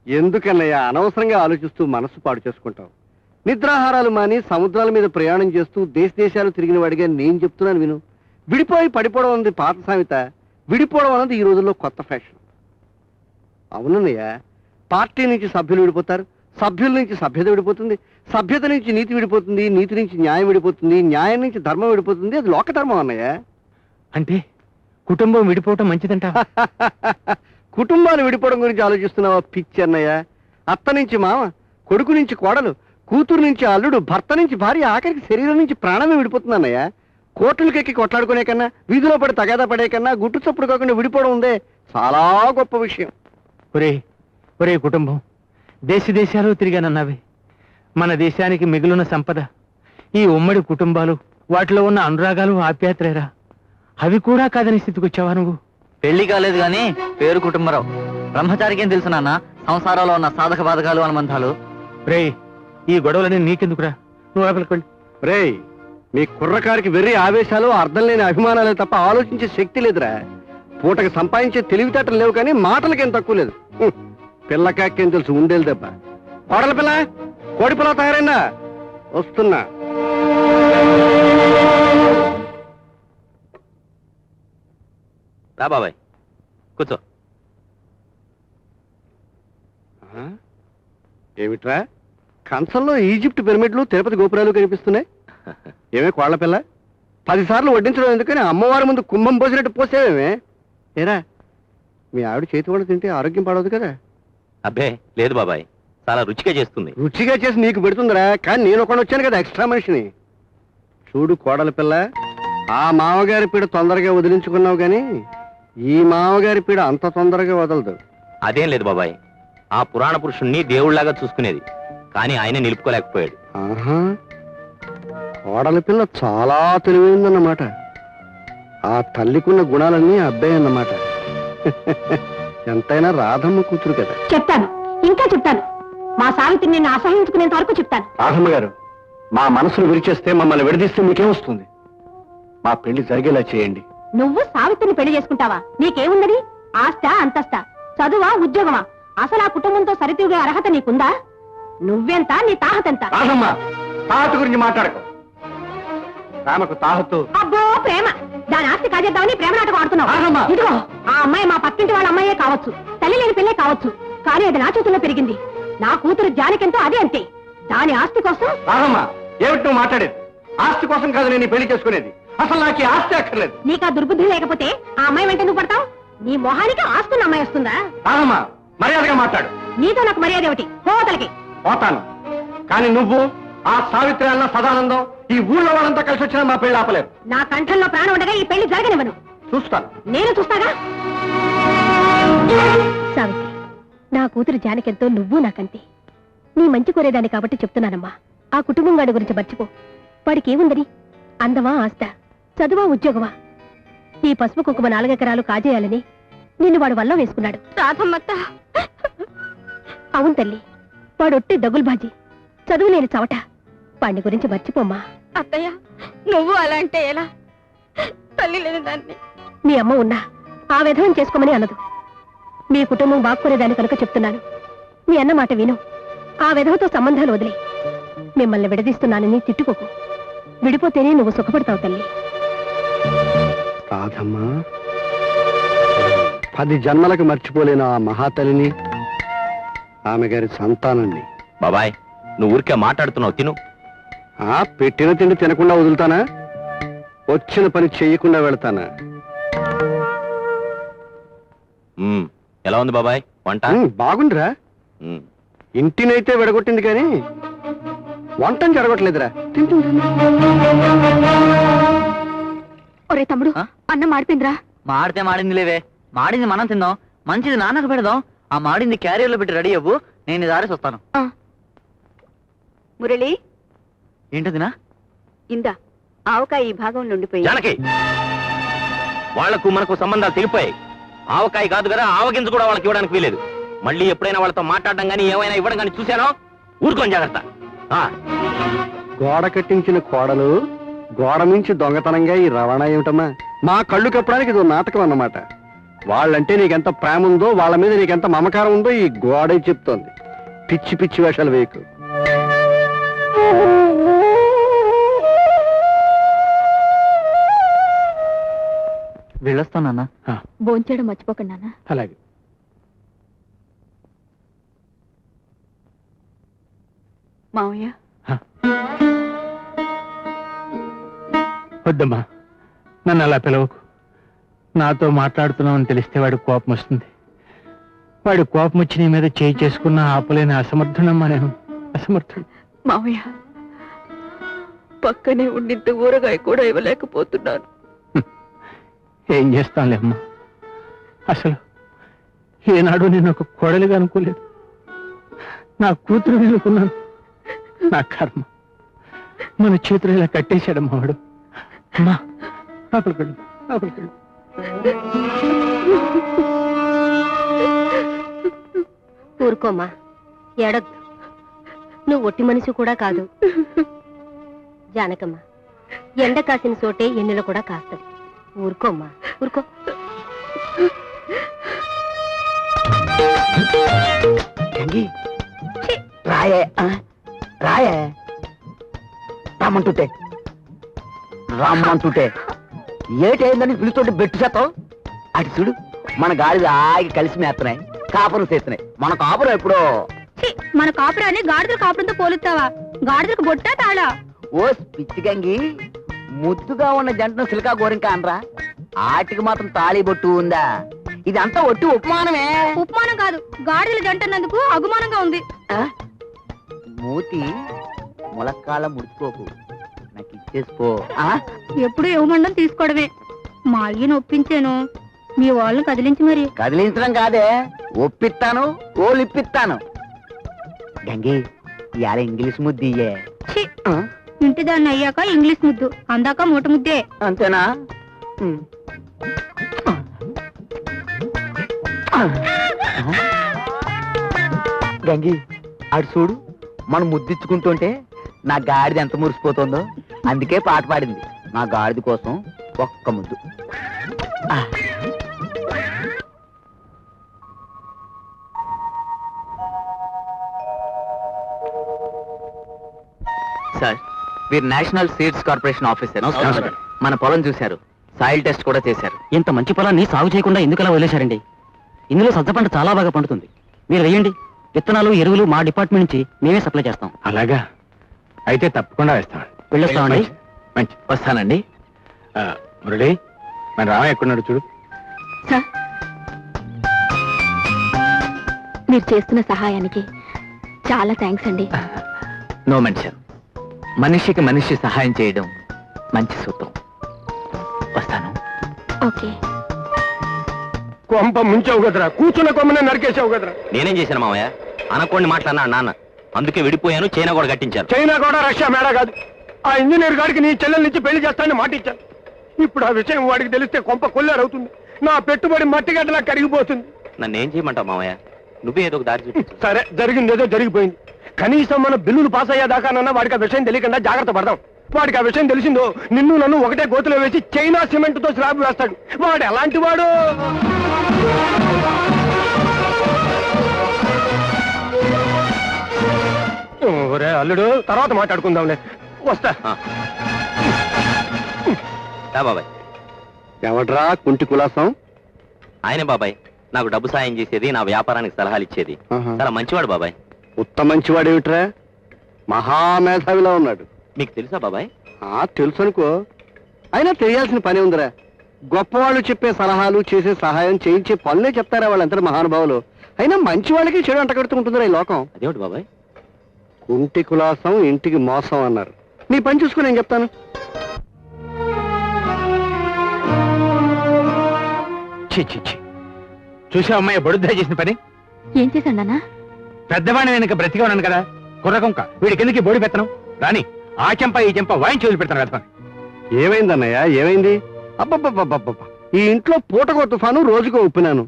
ఎందుకన్నయ్యా అనవసరంగా ఆలోచిస్తూ మనసు పాడు చేసుకుంటావు? నిద్రాహారాలు మాని సముద్రాల మీద ప్రయాణం చేస్తూ దేశాలు తిరిగిన వాడిగా నేను చెప్తున్నాను విను. విడిపోయి పడిపోవడం అన్నది పాత సామెత, విడిపోవడం అన్నది ఈ రోజుల్లో కొత్త ఫ్యాషన్. అవునన్నయ్య, పార్టీ నుంచి సభ్యులు విడిపోతారు, సభ్యుల నుంచి సభ్యత విడిపోతుంది, సభ్యత నుంచి నీతి విడిపోతుంది, నీతి నుంచి న్యాయం విడిపోతుంది, న్యాయం నుంచి ధర్మం విడిపోతుంది. అది లోకధర్మం అన్నయ్య. అంటే కుటుంబం విడిపోవటం మంచిదంట? కుటుంబాలు విడిపోవడం గురించి ఆలోచిస్తున్నావా పిచ్చి అన్నయ్య? అత్త నుంచి మామ, కొడుకు నుంచి కోడలు, కూతురు నుంచి అల్లుడు, భర్త నుంచి భార్య, ఆఖరికి శరీరం నుంచి ప్రాణమే విడిపోతుంది అన్నయ్య. కోర్టులకెక్కి కొట్లాడుకునే కన్నా, వీధిలో పడి తగాదా పడే కన్నా గుట్టు చప్పుడు కాకుండా విడిపోవడం ఉందే చాలా గొప్ప విషయం. ఒరే కుటుంబం, దేశాలు తిరిగానన్నావే. మన దేశానికి మిగిలిన సంపద ఈ ఉమ్మడి కుటుంబాలు, వాటిలో ఉన్న అనురాగాలు, ఆప్యాయతలేరా? అవి కూడా కాదని స్థితికి వచ్చావా నువ్వు? పెళ్లి కాలేదు గాని పేరు కుటుంబరావు. బ్రహ్మచారికేం తెలుసు నాన్న సంసారంలో ఉన్న సాధక బాధకాలు, అనుబంధాలు. రే, ఈ గొడవలని నీకెందుకురా? నువ్వు లోపలికి వెళ్ళి. రే, మీ కుర్రకారికి వెర్రి ఆవేశాలు, అర్థం లేని అభిమానాలే తప్ప ఆలోచించే శక్తి లేదురా. పూటకి సంపాదించే తెలివితేటలు లేవు కానీ మాటలకేం తక్కువ లేదు. పిల్లకాకేం తెలుసు ఉండేది దెబ్బ. కోడల పిల్ల, కోడి పిల్ల తయారైనా వస్తున్నా. రా బాబాయ్, కూర్చో. ఏమిట్రా, కంచంలో ఈజిప్ట్ పిరమిడ్లు, తిరుపతి గోపురాలు కనిపిస్తున్నాయి. ఏమే కోళ్ల పిల్ల, 10 సార్లు వడ్డించడం ఎందుకని అమ్మవారి ముందు కుంభం పోసినట్టు పోసేవేమే? ఏరా, మీ ఆవిడ చేతి వంట తింటే ఆరోగ్యం పాడవదు కదా? అబ్బే లేదు బాబాయ్, చాలా రుచిగా చేస్తుంది. రుచిగా చేసి నీకు పెడుతుందిరా, కానీ నేను ఒకటి వచ్చాను కదా ఎక్స్ట్రా మనిషిని. చూడు కోడల పిల్ల, ఆ మామగారి పీడ తొందరగా వదిలించుకున్నావు గాని ఈ మామగారి పీడ అంత తొందరగా వదలదు. అదేం లేదు బాబాయ్, ఆ పురాణ పురుషుణ్ణి దేవుళ్లాగా చూసుకునేది, కానీ ఆయన నిలుపుకోలేకపోయాడు. ఆహా, కోడల పిల్ల చాలా తెలివైందన్నమాట. ఆ తల్లికున్న గుణాలన్నీ అబ్బాయి అన్నమాట. ఎంతైనా రాధమ్మ కూతురు కదా. చెప్తాను, ఇంకా చెప్తాను. మా సావిత్రి నిన్ను అసహించుకునేంత వరకు చెప్తాను. రాధమ్మ గారు, మా మనసును విరిచేస్తే, మమ్మల్ని విడదీస్తే మీకేమొస్తుంది? మా పెళ్లి జరిగేలా చేయండి. నువ్వు సావిత్రిని పెళ్లి చేసుకుంటావా? నీకేముందని? ఆస్తా, అంతస్తా, చదువా, ఉద్యోగమా? అసలు ఆ కుటుంబంతో సరితూగే అర్హత నీకుందా? నువ్వెంత, నీ తాహతెంత? రాధమ్మ, తాహత గురించి మాట్లాడకు. రామకు తాహతు. అబ్బో ప్రేమ, దాని ఆస్తి కాజేద్దామని ప్రేమ నాటకం ఆడుతున్నావు. ఇదిగో, ఆ అమ్మాయి మా పక్కింటి వాళ్ళ అమ్మాయే కావచ్చు, తల్లి లేని పిల్లే కావచ్చు, కానీ అది నా చేతుల్లో పెరిగింది. నా కూతురు జానికెంతో అదే అంతే. దాని ఆస్తి కోసం. రాధమ్మ, ఏమిటి నువ్వు మాట్లాడేది? ఆస్తి కోసం కాదు నేను పెళ్లి చేసుకునేది. అసలు నాకు ఈ ఆస్తి అక్కర్లేదు. నీకా దుర్బుద్ధి లేకపోతే ఆ అమ్మాయి వెంట నువ్వు పడతావు? నీ మొహానికి ఆస్తున్న అమ్మాయి వస్తుందా? రాధమ్మ, మర్యాదగా మాట్లాడు. నీతో నాకు మర్యాద ఏమిటి? పోతలకి పోతాను, కానీ నువ్వు, ఆ సావిత్రి అన్న సదానందం, ఈ ఊళ్ళో వాళ్ళంతా కలిసి వచ్చినా మా పెళ్లి ఆపలేరు. నా కంఠంలో ప్రాణం ఉండగా ఈ పెళ్లి జరగనివ్వను. చూస్తాను. నేను చూస్తాగా. సావిత్రి, నా కూతురు జానకెంతో నువ్వు నాకంతే. నీ మంచి కోరేదాన్ని కాబట్టి చెప్తున్నానమ్మా. ఆ కుటుంబం వాడి గురించి మర్చిపో. వాడికి ఏముందని? అందమా, ఆస్తా, చదువా, ఉద్యోగమా? ఈ పసుపు కుంకుమ 4 ఎకరాలు కాజేయాలని నిన్ను వాడు వల్ల వేసుకున్నాడు. రాధమ్మత్త. అవును తల్లి, వాడొట్టి దగుల్బాజీ, చదువు లేని చవట. వాడి గురించి మర్చిపోమ్మా. అత్తయ్య, నువ్వు అలా అంటే ఎలా? తల్లి లేని దాన్ని. మీ అమ్మ ఉన్నా ఆ విధం చేసుకోమని అనదు. మీ కుటుంబం బాక్కునేదాన్ని కనుక చెప్తున్నాను. మీ అన్న మాట విను. ఆ విధవతో సంబంధాలు వదిలే. మిమ్మల్ని విడదీస్తున్నానని తిట్టుకోకు. విడిపోతేనే నువ్వు సుఖపడతావు తల్లి. రాధమ్మా, 10 జన్మలకు మర్చిపోలేని ఆ మహాతల్లిని, ఆమె గారి సంతానాన్ని. బాబాయ్, నువ్వు ఊరికే మాట్లాడుతున్నావు, తిను. ఆ పెట్టిన తిండి తినకుండా వదులుతానా? వచ్చిన పని చెయ్యకుండా వెళతానా? ఎలా ఉంది బాబాయ్ వంట? బాగుందిరా. ఇంటినైతే విడగొట్టింది కానీ వంటని జరగట్లేదురా. ఒరే తమ్ముడు, అన్నం మాడిపోయిందిరా. మాడితే మాడింది లేవే, మాడింది మనం తిందాం, మంచిది నాన్నకు పెడదాం. ఆ మాడింది క్యారియర్లో పెట్టి రెడీ అవ్వు, నేను దారేసి వస్తాను. మురళి, ఏంటదినా? ఇందా ఆవకాయ ఈ భాగంలో ఉండిపోయి. జానకి, వాళ్లకు మనకు సంబంధాలు తెగిపోయాయి. ఆవకాయ కాదు కదా, ఆవగింజ కూడా వాళ్ళకి ఇవ్వడానికి వీలేదు. మళ్ళీ ఎప్పుడైనా వాళ్ళతో మాట్లాడడం కానీ ఏమైనా ఇవ్వడం కానీ చూశానో ఊరుకోని జాగ్రత్త. గోడ కట్టించిన కోడలు గోడ మించి దొంగతనంగా ఈ రవాణా ఏమిటమ్మా? మా కళ్ళు కప్పడానికి ఇది నాటకం అన్నమాట. వాళ్ళంటే నీకెంత ప్రేమ ఉందో, వాళ్ళ మీద నీకెంత మమకారం ఉందో ఈ గోడే చెప్తోంది. పిచ్చి పిచ్చి వేషాలు వేయకు. వెళ్ళొస్తానన్నా. భోంచేయడం మర్చిపోకండి నాన్న. అలాగే. మావయ్య వద్దమ్మా, నన్ను అలా పిలవకు. నాతో మాట్లాడుతున్నామని తెలిస్తే వాడికి కోపం వస్తుంది. వాడి కోపం వచ్చి నీ మీద చేయి చేసుకున్న ఆపలేని అసమర్థునమ్మా నేను. అసమర్థుడు. మావయ్య పక్కనే ఉండింత ఊరగాయ కూడా ఇవ్వలేకపోతున్నాను. ఏం చేస్తానులే అమ్మా. అసలు ఏనాడు నేను ఒక కోడలిగా అనుకోలేదు. నా కూతురు అనుకున్నాను. నా కర్మ మన చేతులు ఇలా కట్టేశాడమ్మా వాడు. అమ్మా లోపలికెళ్ళు, లోపలికెళ్ళు. ఊరుకోమ్మా, ఎడద్దు. నువ్వు ఒట్టి మనిషి కూడా కాదు. జానకమ్మ, ఎండ కాసిన చోటే ఎన్నెలు కూడా కాస్తది. ఊరుకోమ్మా, ఊరుకో. రాయే రాయే రమ్మంటుంటే రమ్మంటుంటే ఏటైందని పిలుతుంటే బెట్టు శాతం అటు చూడు. మన గాడిద ఆగి కలిసి మేస్తున్నాయి, కాపురం చేస్తున్నాయి. మన కాపురం ఎప్పుడో. మన కాపురాన్ని గాడిదల కాపురంతో పోలుస్తావా? గాడిదలకు బొట్టా తాళా? ఓ పిచ్చి గంగి, ముద్దుగా ఉన్న జంటను సిలికా గోరింకా అనరా? ఆటికి మాత్రం తాళి బొట్టు ఉందా? ఇదంతా ఒట్టి ఉపమానమే. ఉపమానం కాదు, గాడిదల జంటన్నందుకు అగుమానంగా ఉంది. మూతి ములక్కాల ముడుచుకోకు, నాకు ఇచ్చేసిపో. ఎప్పుడు ఇవ్వమండం తీసుకోవడమే. మా అయ్యను ఒప్పించాను, మీ వాళ్ళని కదిలించి మరి. కదిలించడం కాదే, ఒప్పిస్తాను, ఓలిప్పిస్తాను. గంగి, ఇవాళ ఇంగ్లీష్ ముద్దు ఇయ్యే. ఇంటి దాన్ని అయ్యాక ఇంగ్లీష్ ముద్దు, అందాక మూట ముద్దే. అంతేనా? గంగి, అటు చూడు, మనం ముద్దిచ్చుకుంటుంటే నా గాడిద ఎంత మురిసిపోతుందో. అందుకే పాట పాడింది, నా గాడిద కోసం ఒక్క ముద్దు. సార్, వీరు నేషనల్ సీడ్స్ కార్పొరేషన్ ఆఫీసర్. మన పొలం చూశారు, సాయిల్ టెస్ట్ కూడా చేశారు. ఇంత మంచి పొలాన్ని సాగు చేయకుండా ఎందుకు అలా వదిలేశారండి? ఇందులో సజ్జ పంట చాలా బాగా పండుతుంది. మీరు వేయండి. విత్తనాలు, ఎరువులు మా డిపార్ట్మెంట్ నుంచి మేమే సప్లై చేస్తాం. అలాగా? అయితే తప్పకుండా వేస్తామండి. వెళ్ళొస్తామండి. మంచి వస్తానండి. మురళి, మన రామ ఎక్కడున్నాడు చూడు. మీరు చేస్తున్న సహాయానికి చాలా థ్యాంక్స్ అండి. No mention. మనిషికి మనిషి సహాయం చేయడం మంచి సూత్రం. వస్తాను. ఓకే. కొంప ముంచావు కదరా, కూర్చున్న కొమ్మనే నరికేసావు కదరా. నేనేం చేశాను మామయ్య? అనకోండి మాట్లాడినా నాన్న, అందుకే విడిపోయాను. చైనా కూడా కట్టించారు. చైనా కూడా రష్యా మేడా కాదు. ఆ ఇంజనీర్ గారికి నీ చెల్లెల నుంచి పెళ్లి చేస్తానని మాట ఇచ్చాను. ఇప్పుడు ఆ విషయం వాడికి తెలిస్తే కొంప కొల్లారవుతుంది. నా పెట్టుబడి మట్టిగడ్డలా కరిగిపోతుంది. నన్ను ఏం చేయమంటావు మామయ్య? నువ్వే ఏదో ఒక దారి చూపించు. సరే, జరిగిందేదో జరిగిపోయింది. కనీసం మన బిల్లులు పాస్ అయ్యేదాకానన్నా వాడికి ఆ విషయం తెలియకుండా జాగ్రత్త పడదాం. వాడికి ఆ విషయం తెలిసిందో నిన్ను నన్ను ఒకటే గోతులో వేసి చైనా సిమెంట్ తో స్లాబ్ వేస్తాడు. వాడు ఎలాంటి వాడు? ఒరే అల్లుడు, తర్వాత మాట్లాడుకుందాంలే. వస్తా. బాబాయ్. ఎవడ్రా కుంటి కులాసం? ఆయనే బాబాయ్, నాకు డబ్బు సాయం చేసేది, నా వ్యాపారానికి సలహాలు ఇచ్చేది. చాలా మంచివాడు బాబాయ్. ఉత్తమ మంచివాడేమిట్రా, మహామేధావిలా ఉన్నాడు. మీకు తెలుసా బాబాయ్? తెలుసు అనుకో. అయినా తెలియాల్సిన పని ఉందిరా. గొప్పవాళ్ళు చెప్పే సలహాలు, చేసే సహాయం, చేయించే పనులే చెప్తారా వాళ్ళంతా మహానుభావులు. అయినా మంచి వాళ్ళకి చెడు అంటగడుతూ ఉంటుందిరా ఈ లోకం. అదేమిటి బాబాయ్? కుంటి కులాసం ఇంటికి మోసం అన్నారు. నీ పని చూసుకుని నేను చెప్తాను. చూసా అమ్మాయి బడుద్దా చేసిన పని? ఏం చేశాడు నాన్న? పెద్దవాడిని వెనక బ్రతిగా ఉన్నాను కదా, కుర్రకొంక. వీడి కిందకి బోడి పెత్తనం రాని. ఆ చెంప ఈ చెంప వాయించి వదిలిపెడతాను కదా. ఏమైందన్నయ్య, ఏమైంది? అబ్బబ్బబ్బబ్బబ్బ, ఈ ఇంట్లో పూటకో తుఫాను, రోజుకో ఉప్పినాను.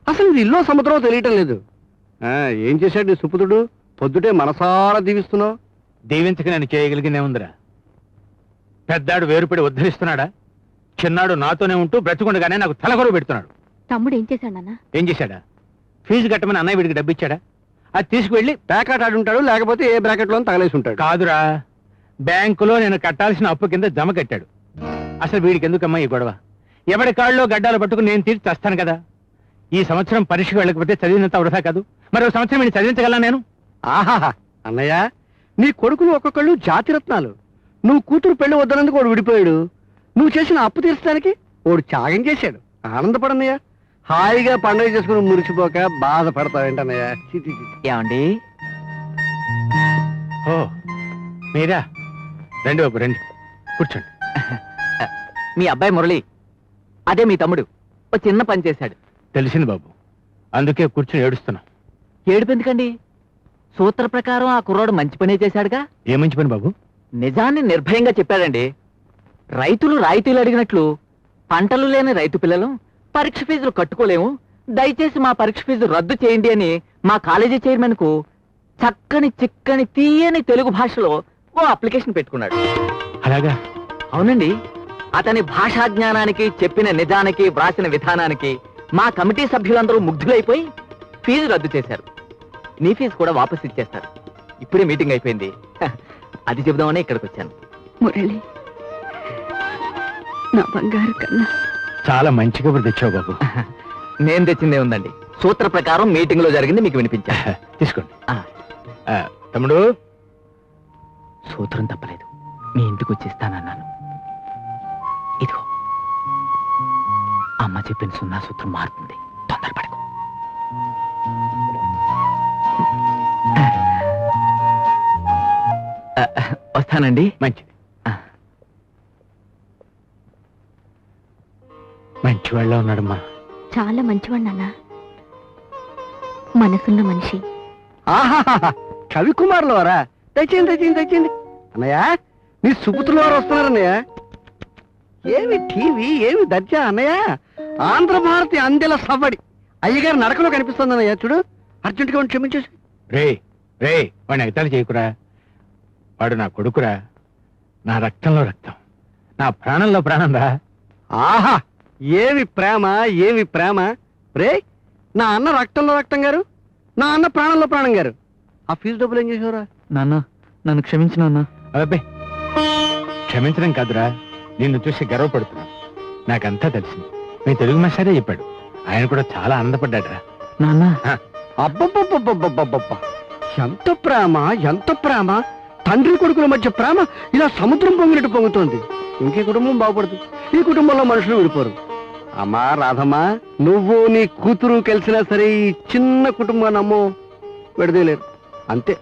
అసలు ఇది ఇల్లో సముద్రం తెలియటం లేదు. ఏం చేశాడు నీ సుపుతుడు? పొద్దుటే మనసారా దీవిస్తున్నావు. దీవించక నేను చేయగలిగిందే ఉందిరా. పెద్దాడు వేరుపడి ఉద్ధరిస్తున్నాడా? చిన్నాడు నాతోనే ఉంటూ బ్రతికుండగానే నాకు తలగొరువు పెడుతున్నాడు. తమ్ముడు ఏం చేశాడు నాన్న? ఏం చేశాడా? ఫీజు కట్టమని అన్నయ్య వీడికి డబ్బు ఇచ్చాడా? అది తీసుకువెళ్ళి బ్రాకెట్ ఆడుంటాడు, లేకపోతే ఏ బ్రాకెట్ లో తగలేసి ఉంటాడు. కాదురా, బ్యాంకులో నేను కట్టాల్సిన అప్పు కింద జమ కట్టాడు. అసలు వీడికి ఎందుకమ్మా ఈ గొడవ? ఎవడి కాళ్ళలో గడ్డాలు పట్టుకుని నేను తీర్చి చేస్తాను కదా. ఈ సంవత్సరం పరీక్షకు వెళ్ళకపోతే చదివినంత వృధా కాదు. మరో సంవత్సరం వీడిని చదివించగలనా నేను? ఆహాహా అన్నయ్య, నీ కొడుకులు ఒక్కొక్కళ్ళు జాతిరత్నాలు. నువ్వు కూతురు పెళ్లి వద్దనందుకు వాడు విడిపోయాడు. నువ్వు చేసిన అప్పు తీర్చడానికి వాడు త్యాగం చేశాడు. ఆనందపడన్నయ్య. హాయిగా పండుగ చేసుకుని మురిసిపోక బాధపడతావేంటన్నయ్య. చి, చి, చి. ఏమండి? ఓ మీరా? రండి బాబు రండి, కూర్చోండి. మీ అబ్బాయి మురళి, అదే మీ తమ్ముడు, ఓ చిన్న పని చేశాడు. తెలిసింది బాబు, అందుకే కూర్చొని ఏడుస్తున్నాం. ఏడుపెందుకండి? సూత్ర ప్రకారం ఆ కుర్రాడు మంచి పనే చేశాడుగా. ఏ మంచి పని బాబు? నిజాన్ని నిర్భయంగా చెప్పాడండి. రైతులు రాయితీలు అడిగినట్లు పంటలు లేని రైతు పిల్లలు పరీక్ష ఫీజులు కట్టుకోలేము, దయచేసి మా పరీక్ష ఫీజు రద్దు చేయండి అని మా కాలేజీ చైర్మన్ కు చక్కని చిక్కని తీయని తెలుగు భాషలో ఓ అప్లికేషన్ పెట్టుకున్నాడు. అలాగా? అవునండి. అతని భాషా జ్ఞానానికి, చెప్పిన నిజానికి, వ్రాసిన విధానానికి మా కమిటీ సభ్యులందరూ ముగ్ధులైపోయి ఫీజు రద్దు చేశారు. నీ ఫీజు కూడా వాపస్ ఇచ్చేస్తారు. ఇప్పుడే మీటింగ్ అయిపోయింది. అది చెబుదామని ఇక్కడికి వచ్చాను. మురళి, నా బంగారు కన్నా. చాలా మంచి కబురు తెచ్చావు బాబు. నేను తెచ్చిందే ఉందండి. సూత్ర ప్రకారం మీటింగ్ లో జరిగింది మీకు వినిపించా. తీసుకోండి. ఆ, తమ్ముడు, సూత్రం తప్పలేదు. మీ ఇంటికి వచ్చేస్తానన్నాను. ఇదిగో, అమ్మ చెప్పిన సున్నా సూత్రం మారుతుంది. తొందరపడకు. వస్తానండి. మంచిది. మంచివాళ్ళ ఉన్నాడమ్మా. చాలా మంచివాడు నాన్న, మనసున్న మనిషి. ఆహాహా కవికుమార్లో వారా? తెచ్చింది తెచ్చింది తెచ్చింది. అన్నయ్య, నీ సుపుత్రుల వారు వస్తున్నారన్నయ్య. ఏమి టీవీ, ఏమి దర్జా అన్నయ్య. ఆంధ్రభారతి అందెల సవ్వడి అయ్యగారు నడకలో కనిపిస్తుంది అన్నయ్య. చూడు, అర్జెంటుగా ఉండి క్షమించేసి. రే రే, వాడిని ఎగతాళి చేయకురా. వాడు నా కొడుకురా, నా రక్తంలో రక్తం, నా ప్రాణంలో ప్రాణం రా. ఆహా, ఏమి ప్రేమ, ఏమి ప్రేమ. రే, నా అన్న రక్తంలో రక్తం గారు, నా అన్న ప్రాణంలో ప్రాణం గారు. ఆ ఫీజు డబ్బులు ఏం చేసేవరా? నాన్న, నన్ను క్షమించు నాన్న. అబ్బాయి, క్షమించడం కాదురా, నిన్ను చూసి గర్వపడుతున్నాను. నాకంతా తెలిసింది. మీ తెలుగు మాస్టరే చెప్పాడు. ఆయన కూడా చాలా ఆనందపడ్డాడురా. నాన్న, అబ్బబ్బబ్బబ్బబ్బబ్బబ్బ, ఎంత ప్రేమ, ఎంత ప్రేమ. తండ్రి కొడుకుల మధ్య ప్రేమ ఇలా సముద్రం పొంగినట్టు పొంగుతోంది. ఇంకే కుటుంబం బాగుపడదు. ఈ కుటుంబంలో మనుషులు విడిపోరు. అమ్మా రాధమ్మా, నువ్వు నీ కూతురు కలిసినా సరే ఈ చిన్న కుటుంబాన్ని అమ్మో విడదీయలేరు. అంతే.